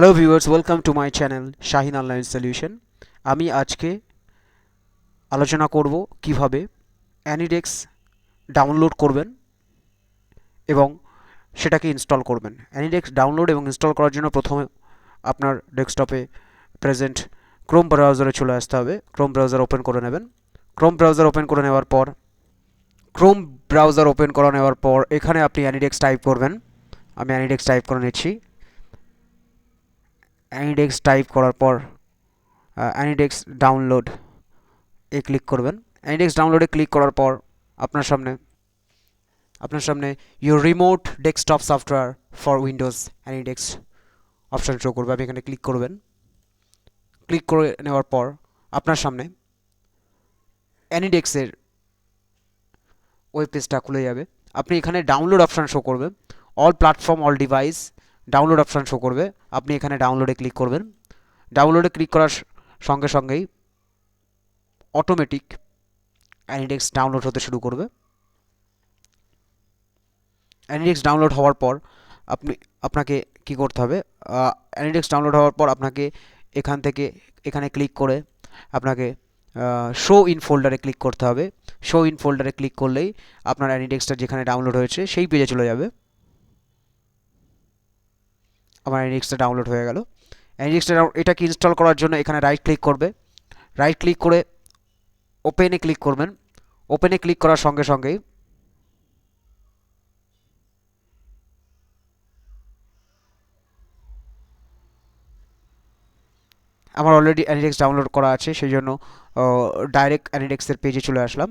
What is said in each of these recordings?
Hello viewers, welcome to my channel Shahin online solution. আমি আজকে আলোচনা করব কিভাবে অ্যানিডেক্স ডাউনলোড করবেন এবং সেটাকে ইনস্টল করবেন। অ্যানিডেক্স ডাউনলোড এবং ইনস্টল করার জন্য প্রথমে আপনার ডেস্কটপে প্রেজেন্ট ক্রোম ব্রাউজারে চলে আসতে হবে। ক্রোম ব্রাউজার ওপেন করে নেবেন। ক্রোম ব্রাউজার ওপেন করে নেওয়ার পর এখানে আপনি অ্যানিডেক্স টাইপ করবেন। আমি অ্যানিডেক্স টাইপ করে নিচ্ছি। অ্যানিডেক্স টাইপ করার পর অ্যানিডেক্স ডাউনলোড এ ক্লিক করবেন। অ্যানিডেক্স ডাউনলোডে ক্লিক করার পর আপনার সামনে your remote desktop software for Windows AnyDesk option show করবে। আপনি এখানে ক্লিক করবেন। ক্লিক করে নেওয়ার পর আপনার সামনে অ্যানিডেক্সের ওয়েব পেজটা খুলে যাবে। আপনি এখানে ডাউনলোড অপশান শো করবে, all platform all device download option show করবে। আপনি এখানে ডাউনলোডে ক্লিক করবেন। ডাউনলোডে ক্লিক করার সঙ্গে সঙ্গেই অটোমেটিক অ্যানিডেক্স ডাউনলোড হতে শুরু করবে। অ্যানিডেক্স ডাউনলোড হওয়ার পর আপনাকে কি করতে হবে? অ্যানিডেক্স ডাউনলোড হওয়ার পর আপনাকে এখানে ক্লিক করে আপনাকে শো ইন ফোল্ডারে ক্লিক করতে হবে। শো ইন ফোল্ডারে ক্লিক করলেই আপনার অ্যানিডেক্সটা যেখানে ডাউনলোড হয়েছে সেই পেজে চলে যাবে। আমার অ্যানিডেক্সটা ডাউনলোড হয়ে গেল। এটাকে ইনস্টল করার জন্য এখানে রাইট ক্লিক করবে। রাইট ক্লিক করে ওপেনে ক্লিক করবেন। ওপেনে ক্লিক করার সঙ্গে সঙ্গেই আমার অলরেডি অ্যানিডেক্স ডাউনলোড করা আছে, সেই জন্য ডাইরেক্ট অ্যানিডেক্সের পেজে চলে আসলাম।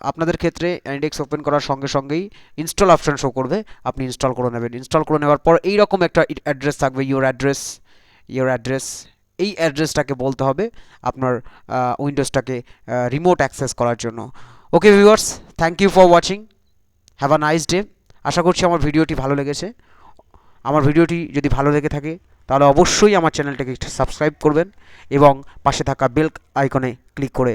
আপনাদের ক্ষেত্রে অ্যানিডেক্স ওপেন করার সঙ্গে সঙ্গেই ইনস্টল অপশান শো করবে, আপনি ইনস্টল করে নেবেন। ইনস্টল করে নেওয়ার পর এইরকম একটা অ্যাড্রেস থাকবে, ইউর অ্যাড্রেস। এই অ্যাড্রেসটাকে বলতে হবে আপনার উইন্ডোজটাকে রিমোট অ্যাক্সেস করার জন্য। Okay viewers, thank you for watching, have a nice day. আশা করছি আমার ভিডিওটি ভালো লেগেছে। আমার ভিডিওটি যদি ভালো লেগে থাকে তাহলে অবশ্যই আমার চ্যানেলটাকে সাবস্ক্রাইব করবেন এবং পাশে থাকা বেল আইকনে ক্লিক করে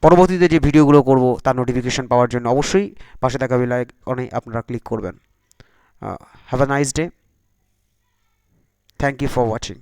পরবর্তীতে যে ভিডিওগুলো করব তার নোটিফিকেশন পাওয়ার জন্য অবশ্যই পাশে থাকা বেল আইকনে আপনারা ক্লিক করবেন। Have a nice day, thank you for watching.